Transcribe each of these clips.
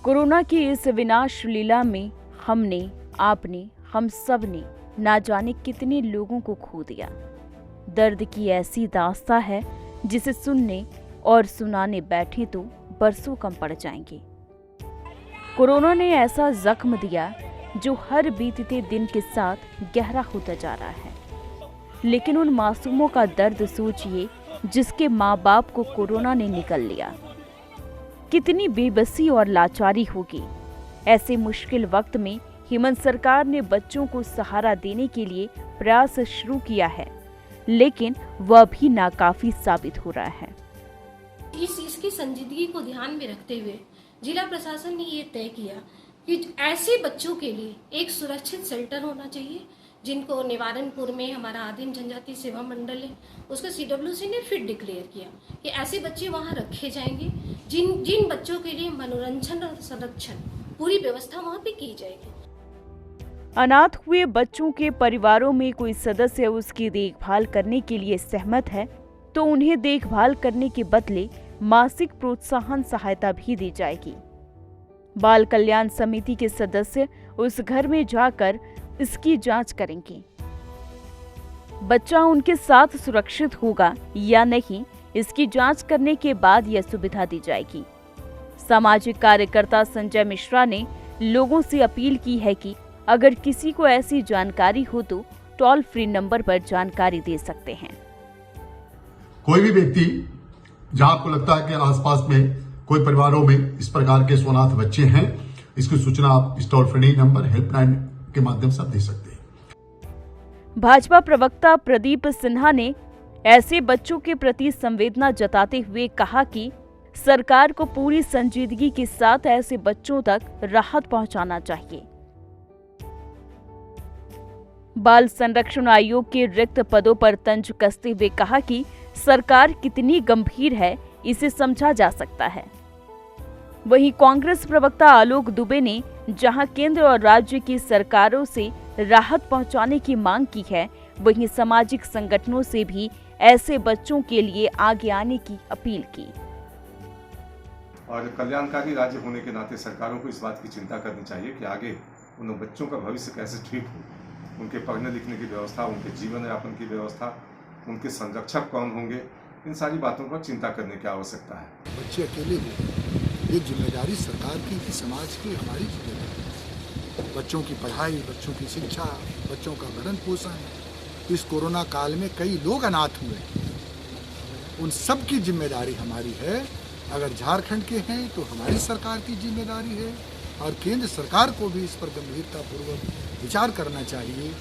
Corona की इस विनाश लीला में हमने, आपने, हम सब ने ना जाने कितने लोगों को खो दिया। दर्द की ऐसी दास्तां है जिसे सुनने और सुनाने बैठे तो बरसों कम पड़ जाएंगे। कोरोना ने ऐसा जख्म दिया जो हर बीतते दिन के साथ गहरा होता जा रहा है। लेकिन उन मासूमों का दर्द सोचिए जिसके माँ बाप को कोरोना ने निगल लिया। कितनी बेबसी और लाचारी होगी। ऐसे मुश्किल वक्त में हेमंत सरकार ने बच्चों को सहारा देने के लिए प्रयास शुरू किया है, लेकिन वह भी नाकाफी साबित हो रहा है। इसकी संजीदगी को ध्यान में रखते हुए जिला प्रशासन ने ये तय किया कि ऐसे बच्चों के लिए एक सुरक्षित शेल्टर होना चाहिए, जिनको निवारणपुर में हमारा आदिम जनजाति सेवा मंडल है, उसका CWC ने फिर डिक्लेयर किया कि ऐसे बच्चे वहाँ रखे जाएंगे जिन बच्चों के लिए मनोरंजन और संरक्षण पूरी व्यवस्था वहाँ पे की जाएगी। अनाथ हुए बच्चों के परिवारों में कोई सदस्य उसकी देखभाल करने के लिए सहमत है तो उन्हें देखभाल करने के बदले मासिक प्रोत्साहन सहायता भी दी जाएगी। बाल कल्याण समिति के सदस्य उस घर में जाकर इसकी जांच करेंगे। बच्चा उनके साथ सुरक्षित होगा या नहीं, इसकी जांच करने के बाद यह सुविधा दी जाएगी। सामाजिक कार्यकर्ता संजय मिश्रा ने लोगों से अपील की है कि अगर किसी को ऐसी जानकारी हो तो टोल फ्री नंबर पर जानकारी दे सकते हैं। कोई भी व्यक्ति जहां आपको लगता है कि आसपास में कोई परिवारों में इस प्रकार के स्वनाथ बच्चे हैं, इसकी सूचना आप इस टोल फ्री नंबर हेल्पलाइन के माध्यम से दे सकते हैं। भाजपा प्रवक्ता प्रदीप सिन्हा ने ऐसे बच्चों के प्रति संवेदना जताते हुए कहा कि सरकार को पूरी संजीदगी के साथ ऐसे बच्चों तक राहत पहुंचाना चाहिए। बाल संरक्षण आयोग के रिक्त पदों पर तंज कसते हुए कहा कि सरकार कितनी गंभीर है इसे समझा जा सकता है। वहीं कांग्रेस प्रवक्ता आलोक दुबे ने जहां केंद्र और राज्य की सरकारों से राहत पहुंचाने की मांग की है, वहीं सामाजिक संगठनों से भी ऐसे बच्चों के लिए आगे आने की अपील की। और कल्याणकारी राज्य होने के नाते सरकारों को इस बात की चिंता करनी चाहिए कि आगे उन बच्चों का भविष्य कैसे ठीक हो, उनके पढ़ने लिखने की व्यवस्था, उनके जीवन यापन की व्यवस्था, उनके संरक्षक कौन होंगे, इन सारी बातों पर चिंता करने की आवश्यकता है। बच्चे अकेले हो, ये जिम्मेदारी सरकार की, समाज की, हमारी जिम्मेदारी। बच्चों की पढ़ाई, बच्चों की शिक्षा, बच्चों का भरण पोषण। इस कोरोना काल में कई लोग अनाथ हुए, उन सब की जिम्मेदारी हमारी है। अगर झारखंड के हैं तो हमारी सरकार की जिम्मेदारी है और केंद्र सरकार को भी इस पर गंभीरतापूर्वक विचार करना चाहिए।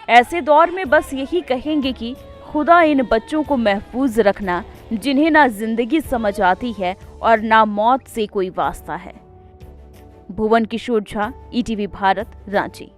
ऐसे दौर में बस यही कहेंगे कि खुदा इन बच्चों को महफूज रखना जिन्हें ना जिंदगी समझ आती है और ना मौत से कोई वास्ता है। भुवन किशोर झा, ETV भारत, रांची।